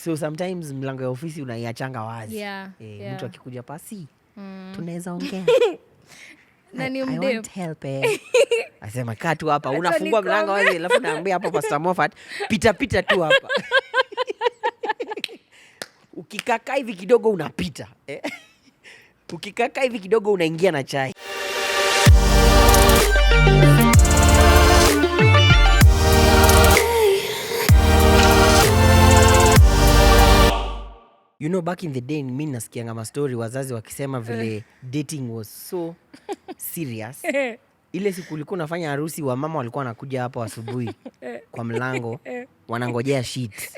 So sometimes mlango ya ofisi unaiachanga wazi. Yeah, Mtu akikuja pasi tunaweza ongea. Nani I want help. Asema kaa tu hapa, unafungua mlango wazi alafu naambia hapo Pastor Moffat pita tu hapa. Ukikaka hivi kidogo unapita. Ukikaka hivi kidogo unaingia na chai. You know, back in the day, mimi nasikianga mastori wazazi wakisema vile dating was so serious. Ile siku ulikuwa unafanya harusi, wa mama walikuwa wanakuja hapo asubuhi kwa mlango, wanangojea sheet.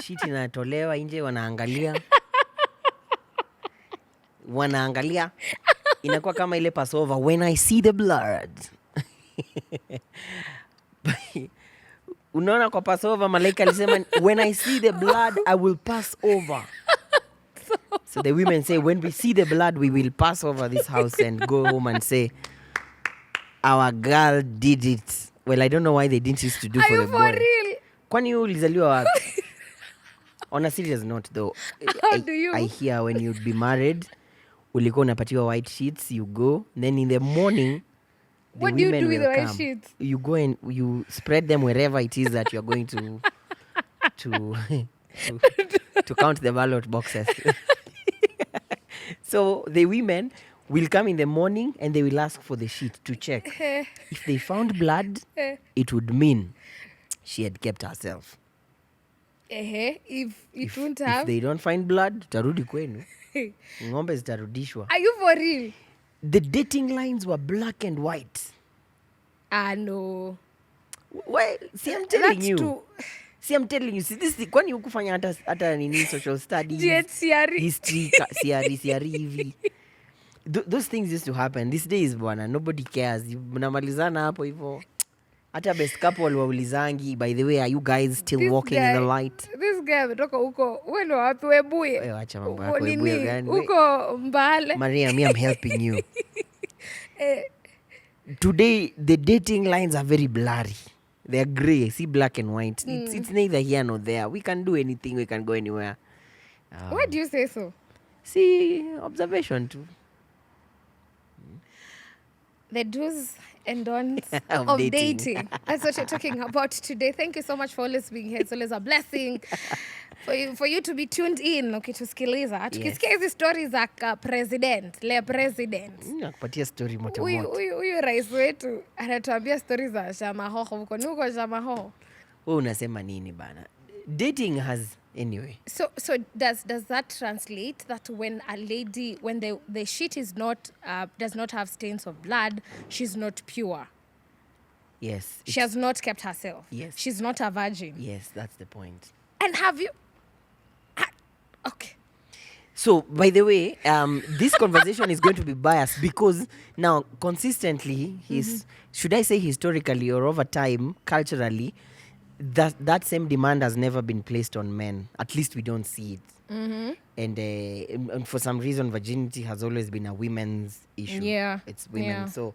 Sheet inatolewa nje, wanaangalia. Inakuwa kama ile Passover, when I see the blood. Unaona kwa Passover malaika alisema when I see the blood I will pass over. So the women say when we see the blood we will pass over this house and go home and say our girl did it. Well, I don't know why they didn't used to do for the boy. Are you for real? Kwani ulizaliwa wapi? On a serious note though, I hear when you'd be married ulikuwa unapatiwa white sheets, you go, then in the morning what do you do with the white sheets? You go and you spread them wherever it is that you are going to count the ballot boxes. So the women will come in the morning and they will ask for the sheet to check. If they found blood, it would mean she had kept herself. If they don't find blood, tarudi kwenu. Ng'ombe zitarudishwa. Are you for real? The dating lines were black and white. No. Well, see, I'm telling you. I'm telling you. See, this is kwani hukufanya hata nini social studies, history, CRE hivi. Those things used to happen. These days bwana, nobody cares. Mnamalizana hapo hivyo. Hata best couple waulizangi, by the way, are you guys still walking in the light? This guy ametoka huko, wewe ndo wapi Webuye? Wewe acha mambo yako Webuye gani? Huko Mbale. Maria, me I'm helping you. Today the dating lines are very blurry. They are gray, see, black and white. It's neither here nor there. We can do anything, we can go anywhere. Why do you say so? See, observation too. The do's and don'ts of dating. That's what you're talking about today. Thank you so much for always being here. It's always a blessing for you to be tuned in. Ukitusikiliza. Tukisikia hizi stories za president. Nakupatia story moto. Huyu rais wetu anatuambia stories za Shamahoho. Huko ni huko Shamahoho. Wewe unasema nini bana? Dating has anyway. So does that translate that when a lady, when the sheet is not does not have stains of blood, she's not pure? Yes. She has not kept herself. Yes. She's not a virgin. Yes, that's the point. And have you? Okay. So, by the way, this conversation is going to be biased because now consistently, should I say historically or over time, culturally, that same demand has never been placed on men. At least we don't see it. And for some reason, virginity has always been a women's issue. Yeah, it's women. Yeah. So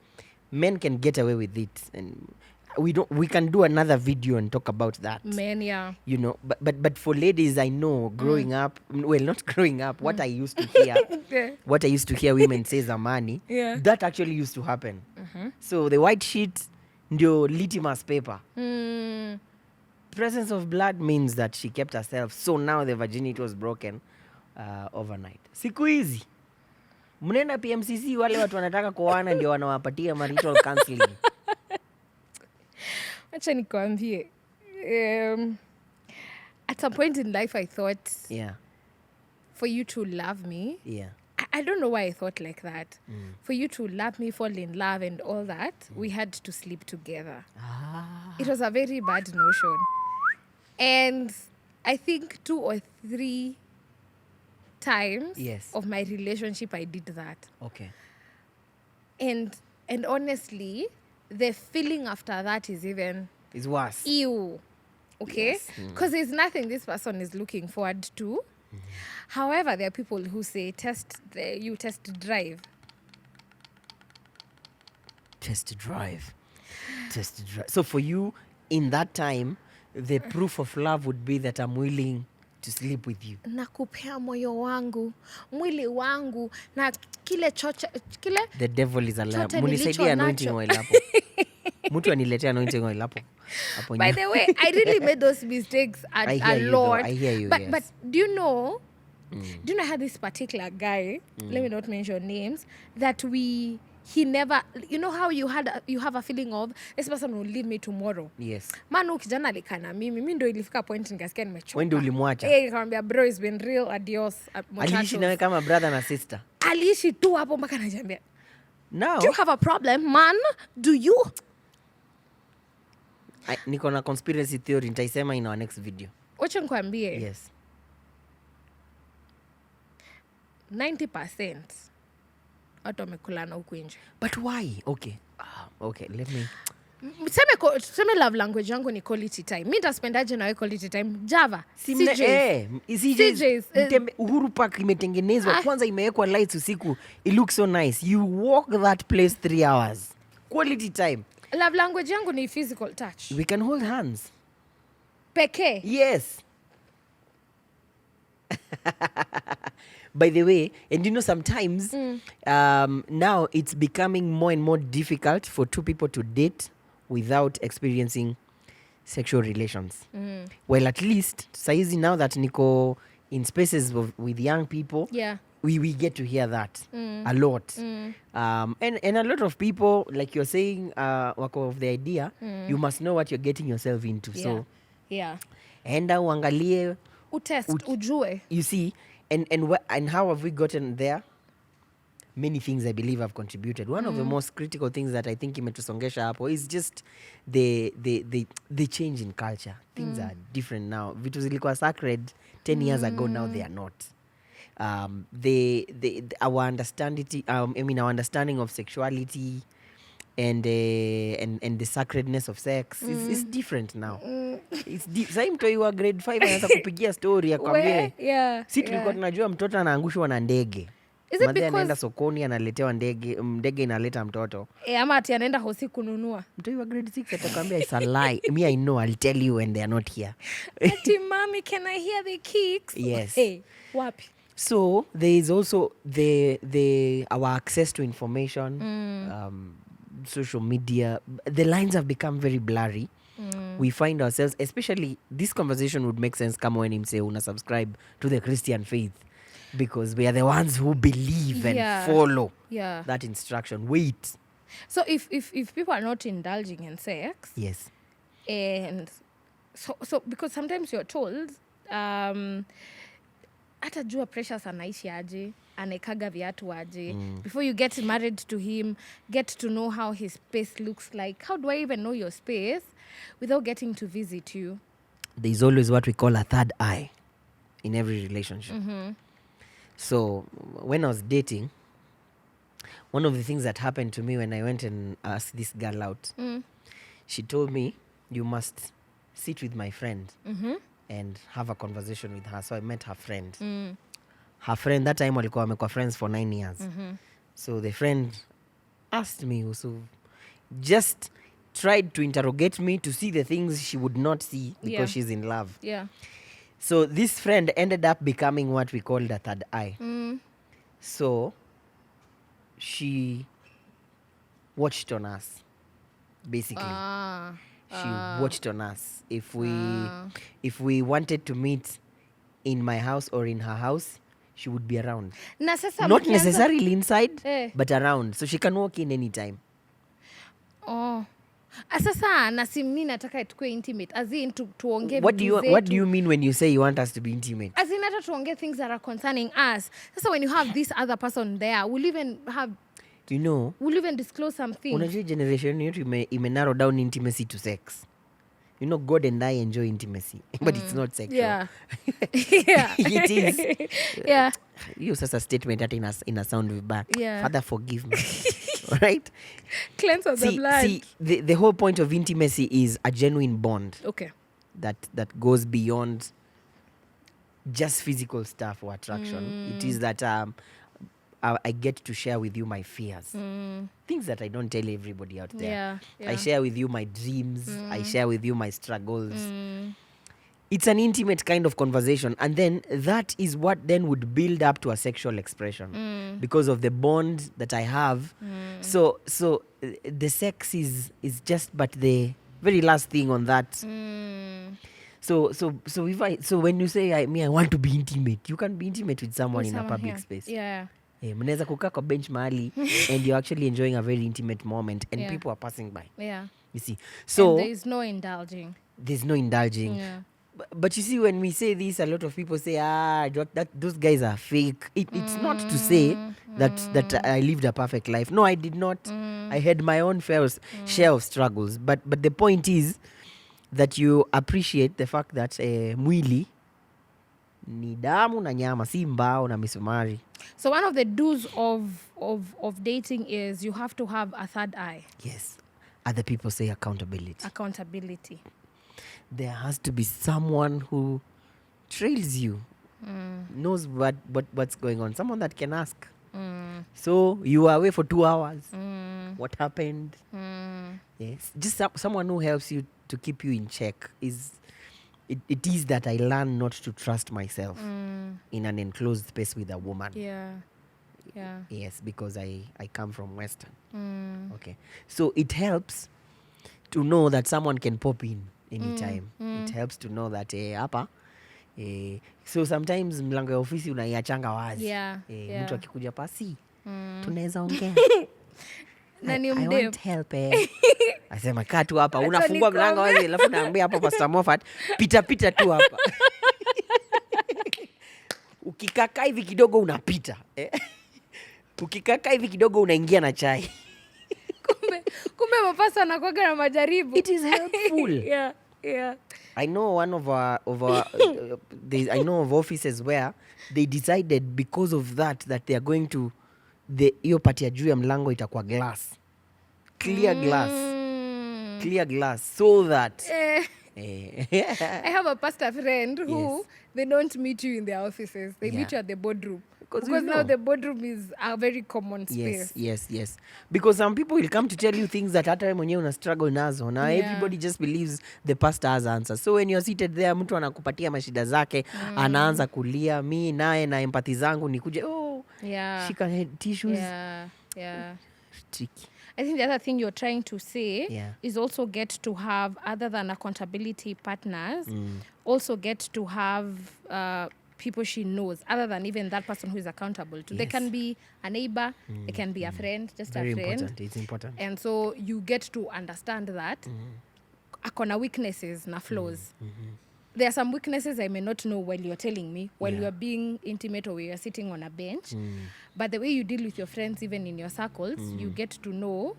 men can get away with it, and we can do another video and talk about that. Men, yeah. You know, but for ladies, I know growing up, well, not growing up, what I used to hear, what I used to hear women say zamani, that actually used to happen. So the white sheet, ndio litmus paper. Presence of blood means that she kept herself. So now the virginity was broken overnight. Siku hizi mnenda PMCC, wale watu wanataka kuoana ndio wanawapatia marital counseling. Acha nikwambie, at a point in life I thought, for you to love me, I don't know why I thought like that. For you to love me, fall in love and all that, we had to sleep together. It was a very bad notion. And I think 2 or 3 times of my relationship I did that. Okay. And honestly, the feeling after that is worse. Ew. Okay? Because there's nothing this person is looking forward to. However, there are people who say you test drive. Test drive. So for you, in that time, the proof of love would be that I'm willing to sleep with you. Nakupea moyo wangu, mwili wangu, na kile the devil is a liar. Munisaidia anointing oil hapo. Mtu aniletea anointing oil hapo. By the way, I really made those mistakes a lot. I hear you. But do you know I had this particular guy, let me not mention names, that he never, you know how you have a feeling of this person will leave me tomorrow. Yes. Manu kijana alikana mimi ndo ilifika point nikasikia nimechoka. Wewe ndio ulimwacha. Nikamwambia bro, it's been real, adios. Aliishi nawe kama brother na sister. Aliishi tu hapo mpaka ananiambia, now do you have a problem man? Do you? Niko na conspiracy theory nitaisema in our next video. Wacha nikwambie. Yes. 90% watu wamekulana huku nje. But why? Okay, let me Seme love language yangu ni quality time. Mimi nitaspendaje nawe quality time? Java, CJs. Uhuru Park imetengenezwa kwanza, imewekwa lights usiku. It looks so nice. You walk that place 3 hours. Quality time. Love language yangu ni physical touch. We can hold hands. Peke. Yes. By the way, and you know sometimes now it's becoming more and more difficult for two people to date without experiencing sexual relations. Well, at least saizi now that niko in spaces with young people, we get to hear that a lot. And a lot of people, like you're saying, wako of the idea, you must know what you're getting yourself into. So enda uangalie, utest, ujue. You see, and how have we gotten there? Many things I believe have contributed. One of the most critical things that I think imetusongesha hapo is just the change in culture. Things are different now. Vitu zilikuwa sacred 10 years ago, now they are not. Our understanding of sexuality and the sacredness of sex is different now. It's same to you grade 5 anaanza kupigia story akwambie. Si tulikuwa tunajua mtoto anaangushwa na ndege. Mzee anaenda sokoni analetewa ndege inaleta mtoto. Ama ati anaenda hosi kununua. Mtoto wa grade 6 atakwambia it's a lie. Me I know, I'll tell you when they are not here. Ati mommy, can I hear the kicks? Yes. Hey, wapi? So there is also our access to information, social media. The lines have become very blurry. We find ourselves, especially this conversation would make sense kama when him say una subscribe to the Christian faith, because we are the ones who believe and follow that instruction. Wait. So if people are not indulging in sex, yes, and so because sometimes you're told hata jua pressures anaishi aje, anekaga viatu aje. Before you get married to him, get to know how his space looks like. How do I even know your space without getting to visit you? There's always what we call a third eye in every relationship. So when I was dating, one of the things that happened to me when I went and asked this girl out, she told me, you must sit with my friend and have a conversation with her. So I met her friend. Her friend, that time walikuwa wamekuwa friends for 9 years. So the friend asked me, so just tried to interrogate me to see the things she would not see because she's in love. So this friend ended up becoming what we call the third eye. So she watched on us, basically. She watched on us. If we wanted to meet in my house or in her house, she would be around. Not necessarily inside, but around. So she can walk in anytime. Sasa na si mimi nataka tukue intimate, as in tuongee. What do you mean when you say you want us to be intimate? As in hata tuongee things that are concerning us. Sasa when you have this other person there, we'll even have, do you know, we'll even disclose something. Unajua generation yetu ime narrow down intimacy to sex. You know, God and I enjoy intimacy, but it's not sexual. Yeah. It is. Yeah. You such a statement that in a sound vibaya. Yeah. Father, forgive me. All right? Cleanse of the blood. See, the whole point of intimacy is a genuine bond. Okay. That goes beyond just physical stuff or attraction. It is that I get to share with you my fears. Things that I don't tell everybody out there. I share with you my dreams. I share with you my struggles. It's an intimate kind of conversation. And then that is what then would build up to a sexual expression because of the bond that I have. So the sex is just but the very last thing on that. So when you say I want to be intimate, you can be intimate with someone in a public space. Mnaweza kukaa kwa bench mahali and you're actually enjoying a very intimate moment and people are passing by. You see. So and there's no indulging. There's no indulging. But you see, when we say this, a lot of people say, that those guys are fake. It's not to say that I lived a perfect life. No, I did not. I had my own share of struggles. But the point is that you appreciate the fact that mwili ni damu na nyama, si mbao na misumari. So one of the do's of dating is you have to have a third eye. Yes. Other people say accountability. There has to be someone who trails you, knows what's going on, someone that can ask. So you are away for 2 hours. What happened? Yes, just someone who helps you to keep you in check. It is that I learn not to trust myself in an enclosed space with a woman. Yes, because I come from Western. Okay, so it helps to know that someone can pop in anytime. It helps to know that hapa so sometimes mlango ya ofisi unaiachanga wazi. Mtu akikuja pasi tunaweza ongea. I want help. Asema kaa tu hapa, unafungua mlango wazi alafu naambia hapo Pastor Moffat pita tu hapa. Ukikaka hivi kidogo unapita. Ukikaka hivi kidogo unaingia na chai. Kumbe mapasa anakuwaga na majaribu. It is helpful. I know one of our I know of offices where they decided because of that they are going to hiyo pati ya juu ya mlango itakuwa glass. Clear glass so that I have a pastor friend who they don't meet you in their offices. They meet you at the boardroom. Because now the boardroom is a very common space. Yes. Because some people will come to tell you things that hata wewe mwenyewe una struggle nazo. Now everybody just believes the pastor has answers. So when you're seated there, mtu anakupatia mashida zake, anaanza kulia, mi naye na empathy zangu nikuje, shika head tissues. Tricky. I think the other thing you're trying to say is also get to have, other than accountability partners, also get to have people she knows, other than even that person who is accountable to. They can be a neighbor, they can be a friend, just very a friend. Important. It's important. And so you get to understand that akona weaknesses na flaws. There are some weaknesses I may not know while you're telling me, while you're being intimate or you're sitting on a bench. But the way you deal with your friends, even in your circles, you get to know.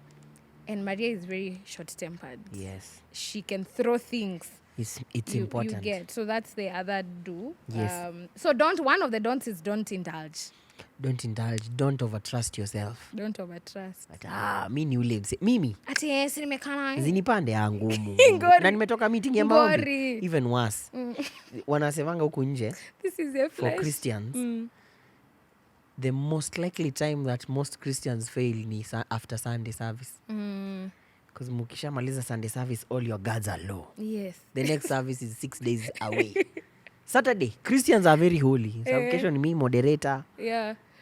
And Maria is very short-tempered. Yes. She can throw things. It's important. You get. So that's the other do. Yes. So one of the don'ts is don't indulge. Don't indulge. Don't overtrust yourself. Don't overtrust. But, mi ni ule mse. Mimi. Ati yes, nimekana. Zinipande ngumu. Na nimetoka meeting ya maombi. Even worse. Wanasemanga huku nje. This is a flesh. For Christians. The most likely time that most Christians fail ni after Sunday service. Because mukishamaliza Sunday service, all your guards are low. Yes. The next service is 6 days away. Saturday, Christians are very holy. So kesho ni me moderator.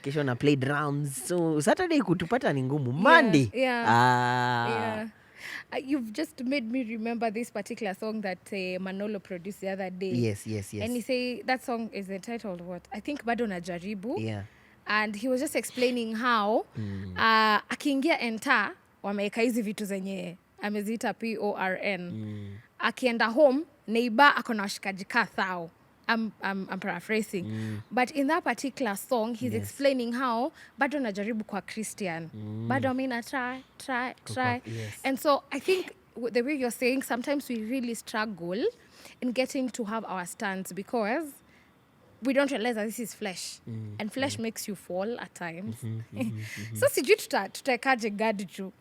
Kesho na play drums. So Saturday kutupata ni ngumu. Monday. You've just made me remember this particular song that Manolo produced the other day. Yes. And he say that song is entitled what? I think Bado Najaribu. Yeah. And he was just explaining how akiingia enter wameweka hizi vitu zenye ameziita PORN. Akienda home neighbor akona washikaji kathao. I'm paraphrasing. But in that particular song, he's explaining how bado najaribu kwa Christian. Bado mina try. Yes. And so I think the way you're saying, sometimes we really struggle in getting to have our stance because we don't realize that this is flesh. And flesh makes you fall at times. So sijui tutakaje guard juu.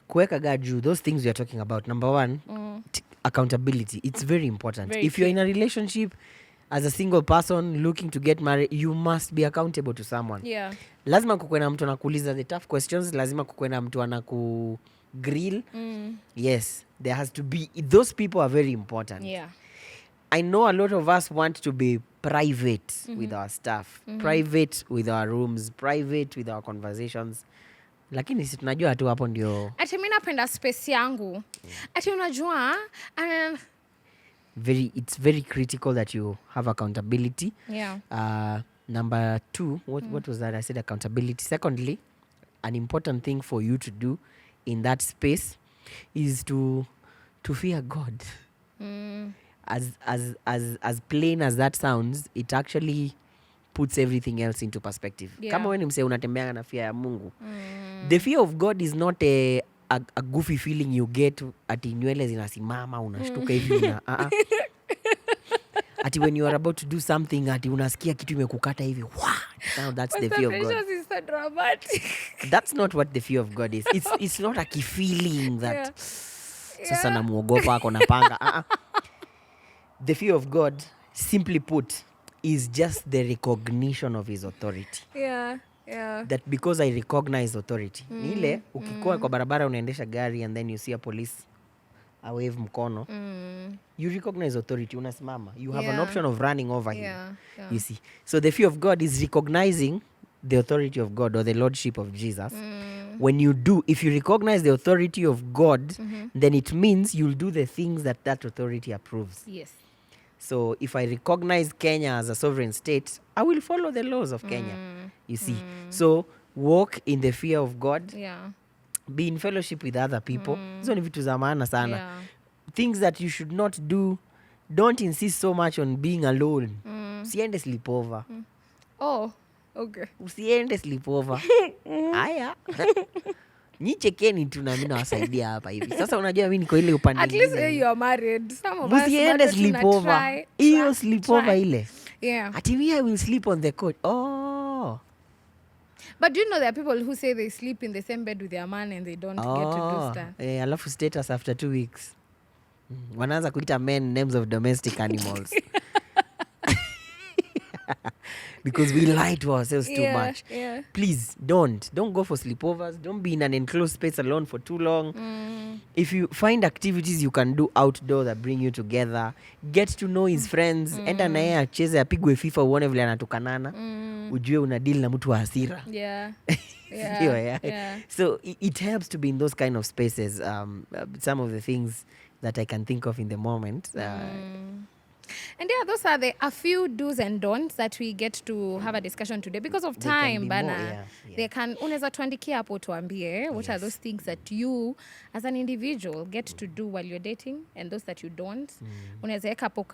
Kuweka guard juu, those things we are talking about. Number one, accountability. It's very important. If you're in a relationship as a single person looking to get married, you must be accountable to someone. Yeah. Lazima kukuwe na mtu anakuuliza the tough questions, lazima kukuwe na mtu grill. Yes, there has to be, those people are very important. Yeah. I know a lot of us want to be private with our stuff, private with our rooms, private with our conversations. Lakini si tunajua tu hapo ndio. Ati mimi napenda space yangu. Ati unajua it's very critical that you have accountability. Yeah. Number 2, what was that? I said accountability. Secondly, an important thing for you to do in that space is to fear God. As plain as that sounds, it actually puts everything else into perspective. Yeah. Kama wewe ni msee unatembeanga na fear ya Mungu. The fear of God is not a goofy feeling you get ati nywele zinasimama unashtuka hivi ati when you are about to do something ati unasikia kitu imekukata hivi. Now that's the fear of God. Is so dramatic. That's not what the fear of God is. It's not a key feeling that sasa namuogopa ako napanga. The fear of God, simply put, is just the recognition of his authority. Yeah. Yeah. That because I recognize authority. Ni ile ukikuwa kwa barabara unaendesha gari and then you see a police wave mkono. You recognize authority, unasimama. You have an option of running over him. Yeah. You see. So the fear of God is recognizing the authority of God or the lordship of Jesus. When you do, if you recognize the authority of God, then it means you'll do the things that authority approves. Yes. So if I recognize Kenya as a sovereign state, I will follow the laws of Kenya. You see. So walk in the fear of God. Yeah. Be in fellowship with other people. Hizo ni vitu za maana sana. Yeah. Things that you should not do. Don't insist so much on being alone. Usiende sleepover. Oh, okay. Usiende sleepover. Haya. Nyi chekeni tu na mimi nawasaidia hapa hivi. Sasa unajua mimi niko ile upande. At least you are married. Some of us usiende sleepover. Hiyo sleepover ile. Yeah. Ati I will sleep on the couch. Oh. But do you know there are people who say they sleep in the same bed with their man and they don't get to do stuff? Alafu status after 2 weeks. Wanaanza kuita men names of domestic animals. Because we lie to ourselves too much. Yeah. Please don't go for sleepovers. Don't be in an enclosed space alone for too long. If you find activities you can do outdoor that bring you together, get to know his friends. Enda na yeye acheze apigwe FIFA uone vile anatukanana. Ujue una deal na mtu wa hasira. Yeah. Yeah. So it helps to be in those kind of spaces. Some of the things that I can think of in the moment. And those are a few do's and don'ts that we get to have a discussion today because of time, bana. They can unaweza tuandikia hapo tuambie what are those things that you as an individual get to do while you're dating and those that you don't. Unaweza weka hapo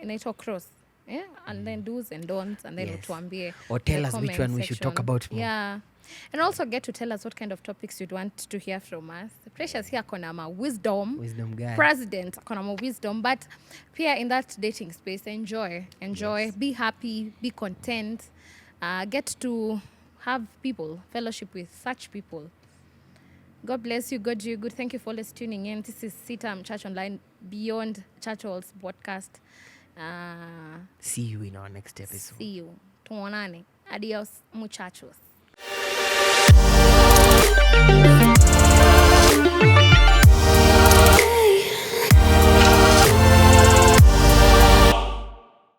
inaitwa cross. Yeah, and then do's and don'ts, and then utuambie. Or tell us which one we should talk about more. Yeah. And also get to tell us what kind of topics you'd want to hear from us. Precious here akona ma wisdom guy. President akona ma wisdom, but pia in that dating space, enjoy, yes. Be happy, be content, get to have people, fellowship with such people. God bless you, God do you good. Thank you for always tuning in. This is CITAM Church Online, Beyond Church Halls podcast. See you in our next episode. See you. Tuonane. Adios, muchachos.